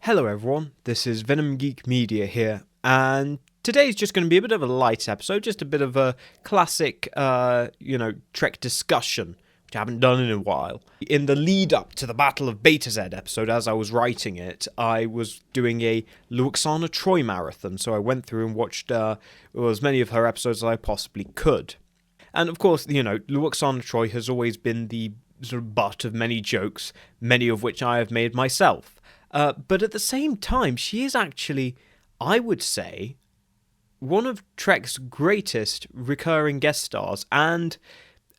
Hello everyone, this is Venom Geek Media here, and today's just going to be a bit of a light episode, just a bit of a classic, Trek discussion, which I haven't done in a while. In the lead up to the Battle of Betazed episode, as I was writing it, I was doing a Lwaxana Troi marathon, so I went through and watched as many of her episodes as I possibly could. And of course, Lwaxana Troi has always been the sort of butt of many jokes, many of which I have made myself. But at the same time, she is actually, I would say, one of Trek's greatest recurring guest stars and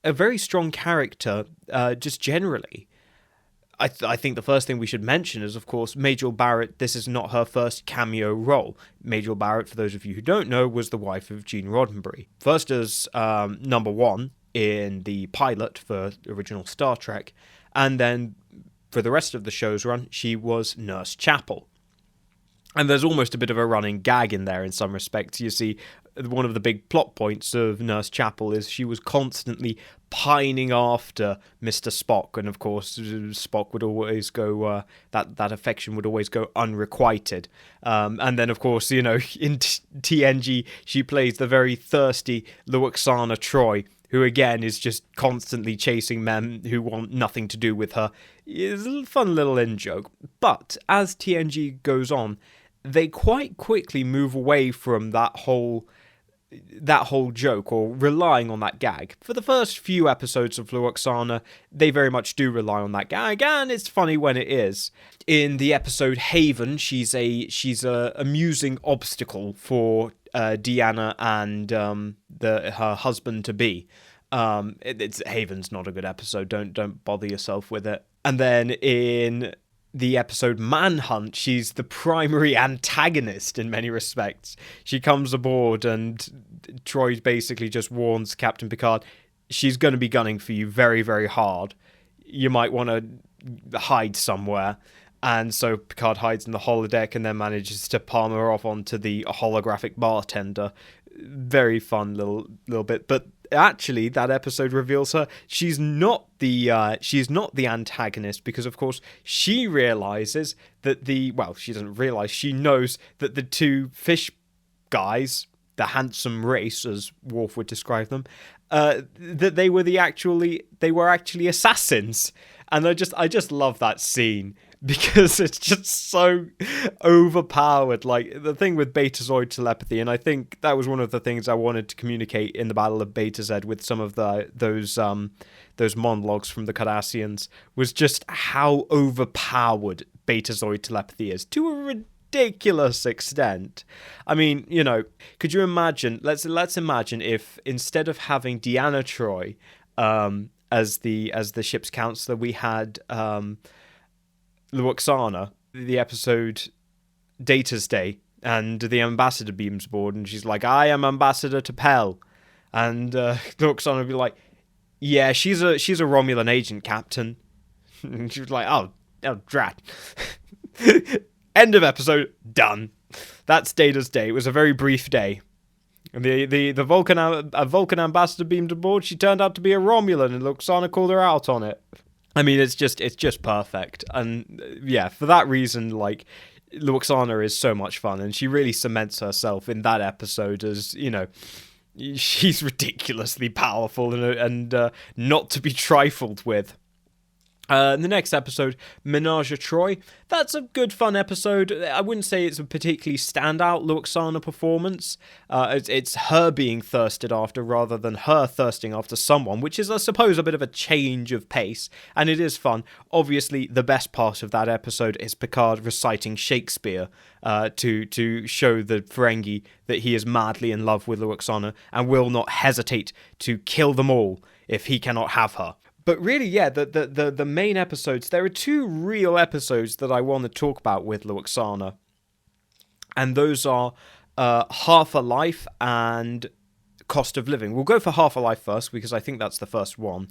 a very strong character just generally. I think the first thing we should mention is, of course, Majel Barrett. This is not her first cameo role. Majel Barrett, for those of you who don't know, was the wife of Gene Roddenberry. First as number one in the pilot for original Star Trek, and then for the rest of the show's run, she was Nurse Chapel. And there's almost a bit of a running gag in there in some respects. You see, one of the big plot points of Nurse Chapel is she was constantly pining after Mr. Spock. And of course, Spock would always go, that affection would always go unrequited. And then, of course, in TNG, she plays the very thirsty Lwaxana Troi, who again is just constantly chasing men who want nothing to do with her. It's a fun little in-joke. But as TNG goes on, they quite quickly move away from that whole joke, or relying on that gag. For the first few episodes of Lwaxana, they very much do rely on that gag, and it's funny when it is. In the episode Haven, she's a amusing obstacle for Deanna and her husband to be. Haven's not a good episode. Don't bother yourself with it. And then in the episode Manhunt, she's the primary antagonist in many respects. She comes aboard and Troy basically just warns Captain Picard, she's going to be gunning for you very, very hard. You might want to hide somewhere. And so Picard hides in the holodeck and then manages to palm her off onto the holographic bartender. Very fun little bit. But actually, that episode reveals she's not the antagonist, because of course she realizes that she doesn't realize, she knows that the two fish guys, the handsome race as Worf would describe them, that they were actually assassins. And I just love that scene, because it's just so overpowered. Like, the thing with Betazoid telepathy, and I think that was one of the things I wanted to communicate in the Battle of Betazed with some of those monologues from the Cardassians, was just how overpowered Betazoid telepathy is, to a ridiculous extent. I mean, could you imagine, let's imagine if instead of having Deanna Troi as the ship's counselor, we had Lwaxana, the episode Data's Day, and the ambassador beams aboard, and she's like, I am ambassador to Pell. And Lwaxana would be like, yeah, she's a Romulan agent, Captain. And she was like, oh drat. End of episode, done. That's Data's Day. It was a very brief day. And the Vulcan ambassador beamed aboard. She turned out to be a Romulan, and Lwaxana called her out on it. I mean, it's just perfect. And yeah, for that reason, like, Lwaxana is so much fun, and she really cements herself in that episode as, she's ridiculously powerful and not to be trifled with. In the next episode, Menage a Troi, that's a good fun episode. I wouldn't say it's a particularly standout Lwaxana performance. It's her being thirsted after rather than her thirsting after someone, which is, I suppose, a bit of a change of pace, and it is fun. Obviously, the best part of that episode is Picard reciting Shakespeare to show the Ferengi that he is madly in love with Lwaxana and will not hesitate to kill them all if he cannot have her. But really, yeah, the main episodes, there are two real episodes that I want to talk about with Lwaxana. And those are Half a Life and Cost of Living. We'll go for Half a Life first, because I think that's the first one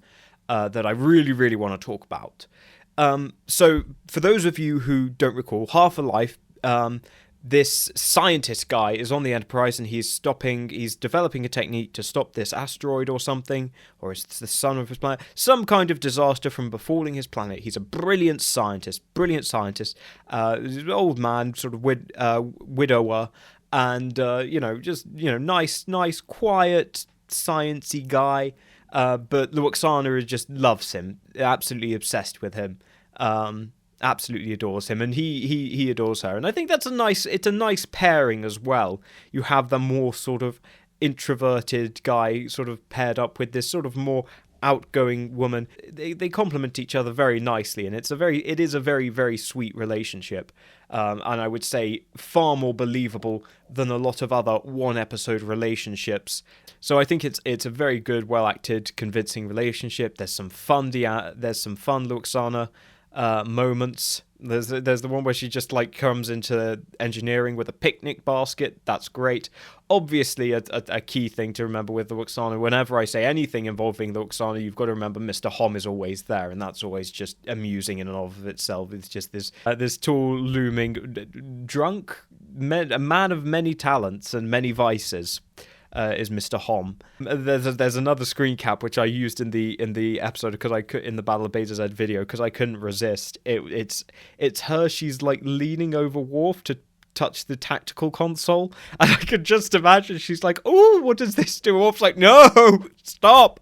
that I really, really want to talk about. So, for those of you who don't recall, Half a Life this scientist guy is on the Enterprise, and he's developing a technique to stop this asteroid or something, or it's the sun of his planet, some kind of disaster from befalling his planet. He's a brilliant scientist, old man, sort of widower, and nice, quiet, sciencey guy. But Lwaxana just loves him, absolutely obsessed with him. Absolutely adores him, and he adores her, and I think it's a nice pairing as well. You have the more sort of introverted guy sort of paired up with this sort of more outgoing woman. They complement each other very nicely, and it is a very, very sweet relationship, and I would say far more believable than a lot of other one episode relationships. So I think it's a very good, well acted, convincing relationship. There's some fun Lwaxana moments. There's the one where she just like comes into engineering with a picnic basket. That's great. Obviously, a key thing to remember with the Lwaxana, whenever I say anything involving the Lwaxana, you've got to remember Mr. Hom is always there, and that's always just amusing in and of itself. It's just this tall, looming, drunk, a man of many talents and many vices. Is Mr. Hom. There's another screen cap which I used in the episode in the Battle of Betazed video because I couldn't resist. It's her. She's like leaning over Worf to touch the tactical console, and I could just imagine she's like, "Oh, what does this do?" Worf's like, "No, stop."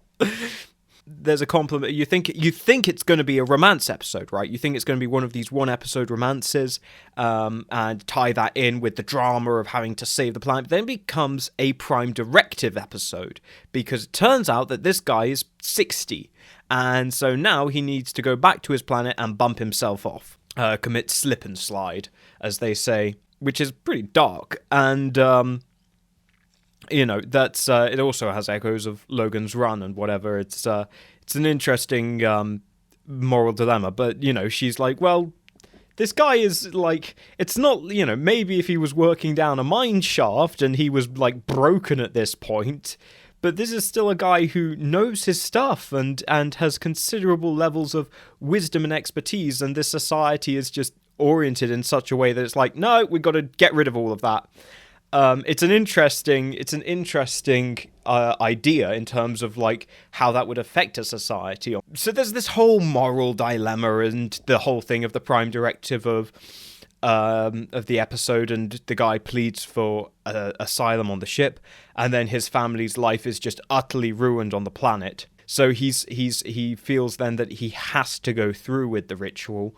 There's a compliment. You think it's going to be a romance episode, right? You think it's going to be one of these one-episode romances, and tie that in with the drama of having to save the planet. But then it becomes a Prime Directive episode, because it turns out that this guy is 60, and so now he needs to go back to his planet and bump himself off, commit slip and slide, as they say, which is pretty dark, and that's it also has echoes of Logan's Run and whatever. It's an interesting moral dilemma, but she's like, well, this guy is like, it's not, maybe if he was working down a mine shaft and he was like broken at this point, but this is still a guy who knows his stuff and has considerable levels of wisdom and expertise, and this society is just oriented in such a way that it's like, no, we've got to get rid of all of that. It's an interesting idea in terms of like how that would affect a society. So there's this whole moral dilemma and the whole thing of the Prime Directive of the episode, and the guy pleads for asylum on the ship, and then his family's life is just utterly ruined on the planet. So he feels then that he has to go through with the ritual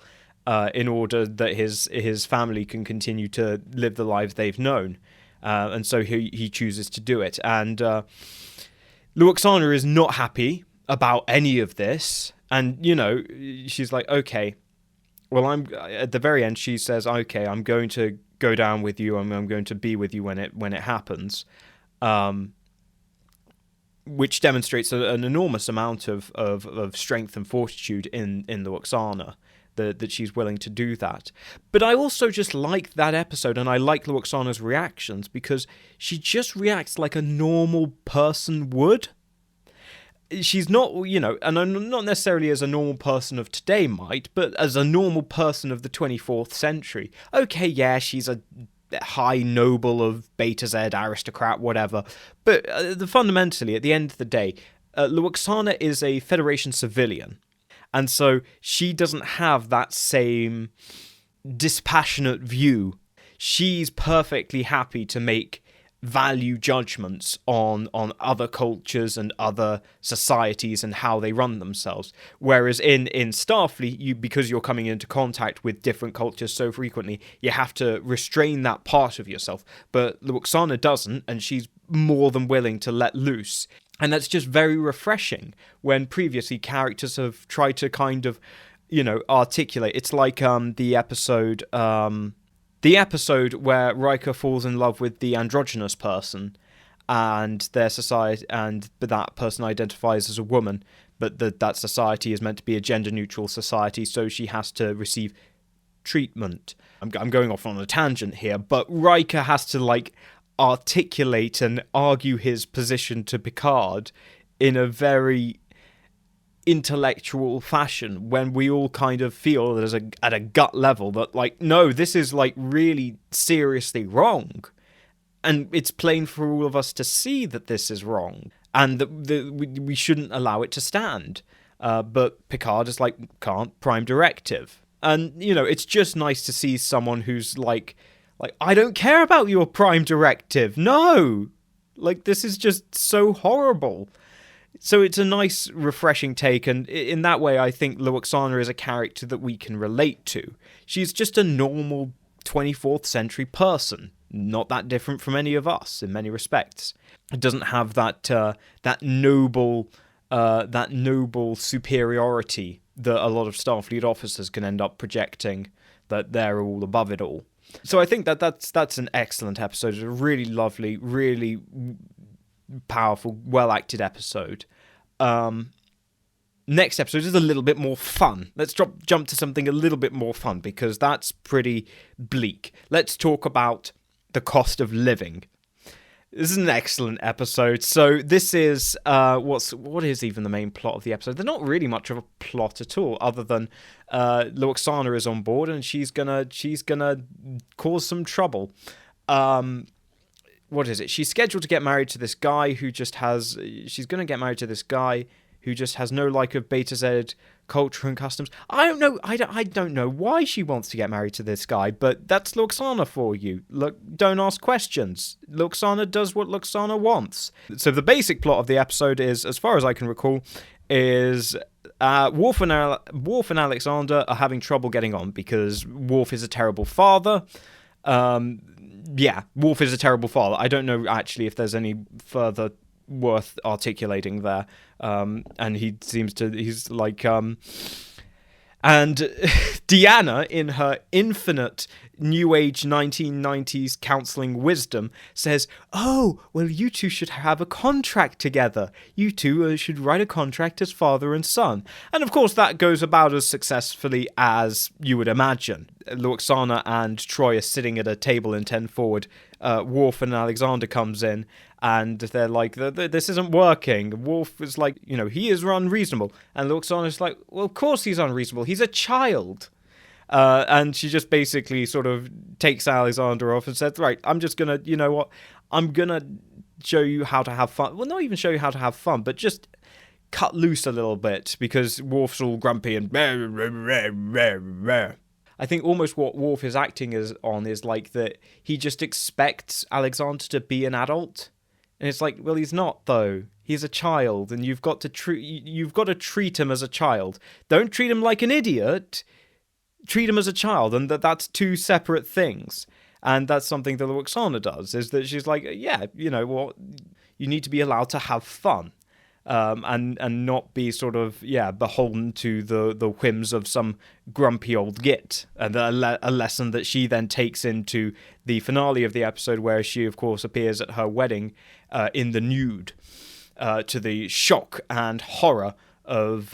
in order that his family can continue to live the lives they've known. And so he chooses to do it. And Lwaxana is not happy about any of this. And, she's like, okay, well, at the very end, she says, okay, I'm going to go down with you. I'm going to be with you when it happens. Which demonstrates an enormous amount of strength and fortitude in Lwaxana. That she's willing to do that. But I also just like that episode, and I like Lwaxana's reactions, because she just reacts like a normal person would. She's not, and not necessarily as a normal person of today might, but as a normal person of the 24th century. Okay, yeah, she's a high noble of Betazed, aristocrat, whatever. But fundamentally, at the end of the day, Lwaxana is a Federation civilian. And so she doesn't have that same dispassionate view. She's perfectly happy to make value judgments on other cultures and other societies and how they run themselves. Whereas in Starfleet, because you're coming into contact with different cultures so frequently, you have to restrain that part of yourself. But Lwaxana doesn't, and she's more than willing to let loose. And that's just very refreshing when previously characters have tried to kind of, articulate. It's like the episode where Riker falls in love with the androgynous person, and their society, but that person identifies as a woman, but that society is meant to be a gender-neutral society, so she has to receive treatment. I'm going off on a tangent here, but Riker has to articulate and argue his position to Picard in a very intellectual fashion when we all kind of feel that at a gut level that, like, no, this is, like, really seriously wrong. And it's plain for all of us to see that this is wrong and that we shouldn't allow it to stand. But Picard is like, can't, prime directive. And, you know, it's just nice to see someone who's like, I don't care about your prime directive. No! Like, this is just so horrible. So it's a nice, refreshing take, and in that way, I think Lwaxana is a character that we can relate to. She's just a normal 24th century person, not that different from any of us in many respects. It doesn't have that noble superiority that a lot of Starfleet officers can end up projecting, that they're all above it all. So I think that's an excellent episode. It's a really lovely, really powerful, well-acted episode. Next episode is a little bit more fun. Let's jump to something a little bit more fun, because that's pretty bleak. Let's talk about the cost of living. This is an excellent episode. So this is what is even the main plot of the episode? There's not really much of a plot at all, other than Lwaxana is on board and she's gonna cause some trouble. What is it? She's scheduled to get married to this guy who just has. She's gonna get married to this guy who just has no like of Betazed culture and customs. I don't know. I don't know why she wants to get married to this guy, but that's Lwaxana for you. Look, don't ask questions. Lwaxana does what Lwaxana wants. So the basic plot of the episode is, as far as I can recall, is Worf and Alexander are having trouble getting on because Worf is a terrible father. Yeah, Worf is a terrible father. I don't know actually if there's any further worth articulating there. And he's like, and Deanna, in her infinite New Age 1990s counseling wisdom, says, oh, well, you two should have a contract together. You two should write a contract as father and son. And of course, that goes about as successfully as you would imagine. Lwaxana and Troi are sitting at a table in 10 forward. Worf and Alexander comes in, and they're like, this isn't working. Worf is like, you know, he is unreasonable. And Lwaxana's like, well, of course he's unreasonable. He's a child. And she just basically sort of takes Alexander off and says, right, I'm just going to, you know what, I'm going to show you how to have fun. Well, not even show you how to have fun, but just cut loose a little bit, because Worf's all grumpy and I think almost what Worf is acting is like that he just expects Alexander to be an adult. And it's like, well, he's not, though. He's a child, and you've got to treat him as a child. Don't treat him like an idiot. Treat him as a child, and that's two separate things. And that's something that Lwaxana does, is that she's like, yeah, you know what, you need to be allowed to have fun. And not be sort of, beholden to the whims of some grumpy old git. And a lesson that she then takes into the finale of the episode, where she, of course, appears at her wedding in the nude, to the shock and horror of,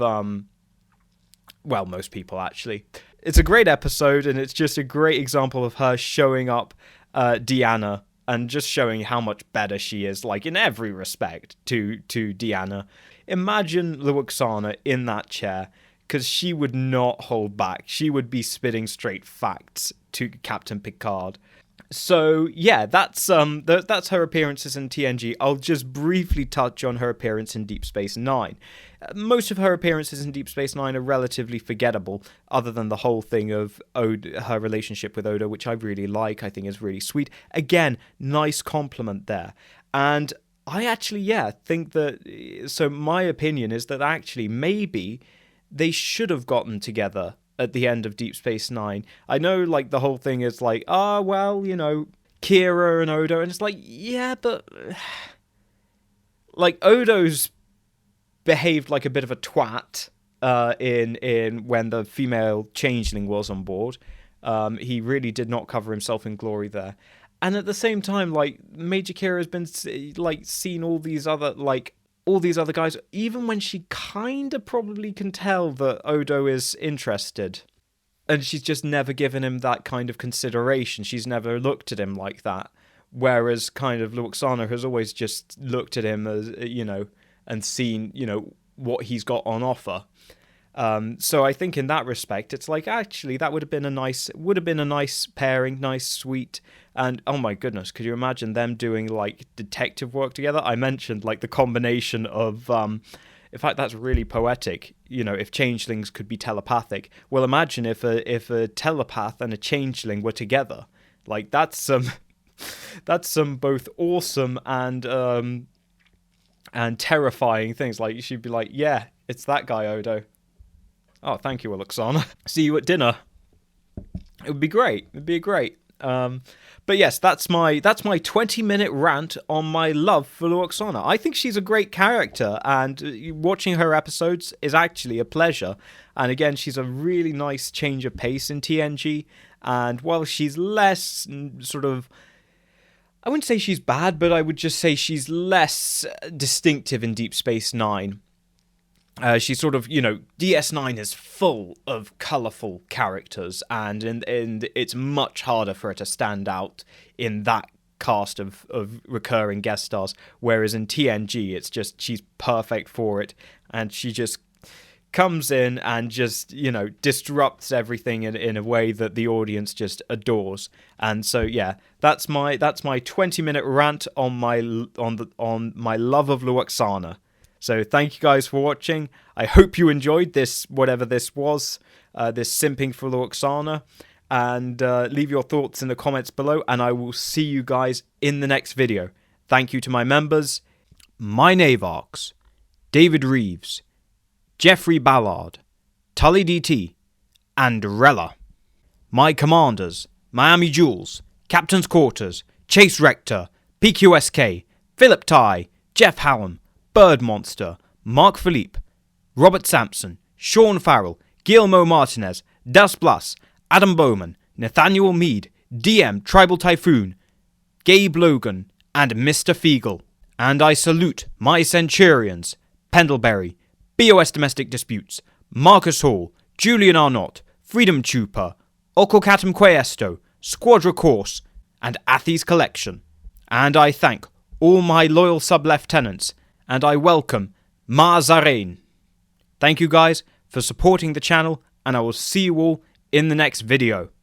most people, actually. It's a great episode, and it's just a great example of her showing up Deanna, and just showing how much better she is, like, in every respect, to Deanna. Imagine Lwaxana in that chair, because she would not hold back. She would be spitting straight facts to Captain Picard. So, yeah, that's her appearances in TNG. I'll just briefly touch on her appearance in Deep Space Nine. Most of her appearances in Deep Space Nine are relatively forgettable, other than the whole thing of her relationship with Odo, which I really like. I think is really sweet. Again, nice compliment there. And I actually, think that... So my opinion is that actually maybe they should have gotten together at the end of Deep Space Nine. I know, like, the whole thing is like, you know, Kira and Odo, and it's like, yeah, but... Like, Odo's behaved like a bit of a twat in when the female changeling was on board. He really did not cover himself in glory there. And at the same time, like, Major Kira has been, like, seen all these other guys, even when she kind of probably can tell that Odo is interested. And she's just never given him that kind of consideration. She's never looked at him like that. Whereas kind of Lwaxana has always just looked at him as, you know, and seen, you know, what he's got on offer. So I think in that respect, it's like, actually, that would have been a nice pairing, nice, sweet. And oh my goodness, could you imagine them doing like detective work together? I mentioned like the combination of, in fact, that's really poetic. You know, if changelings could be telepathic, well, imagine if a telepath and a changeling were together. Like that's some both awesome and terrifying things. Like she'd be like, yeah, it's that guy, Odo. Oh, thank you, Lwaxana. See you at dinner. It would be great. It'd be great. But yes, that's my 20-minute rant on my love for Lwaxana. I think she's a great character, and watching her episodes is actually a pleasure. And again, she's a really nice change of pace in TNG. And while she's less sort of, I wouldn't say she's bad, but I would just say she's less distinctive in Deep Space Nine. She's sort of, DS9 is full of colourful characters, and it's much harder for her to stand out in that cast of recurring guest stars, whereas in TNG, it's just, she's perfect for it, and she just comes in and just, disrupts everything in a way that the audience just adores. And so, yeah, that's my 20-minute rant on my love of Lwaxana. So thank you guys for watching. I hope you enjoyed this, whatever this was, this simping for Lwaxana. And leave your thoughts in the comments below, and I will see you guys in the next video. Thank you to my members, my Navarks, David Reeves, Jeffrey Ballard, Tully DT, and Rella. My commanders, Miami Jules, Captain's Quarters, Chase Rector, PQSK, Philip Ty, Jeff Hallam, Bird Monster, Mark Philippe, Robert Sampson, Sean Farrell, Guillermo Martinez, Das Blas, Adam Bowman, Nathaniel Mead, DM Tribal Typhoon, Gabe Logan, and Mr. Fiegel. And I salute my Centurions, Pendlebury, BOS Domestic Disputes, Marcus Hall, Julian Arnott, Freedom Chupa, Okokatum Questo, Squadra Course, and Athes Collection. And I thank all my loyal sub-lieutenants, and I welcome Mazarain. Thank you guys for supporting the channel, and I will see you all in the next video.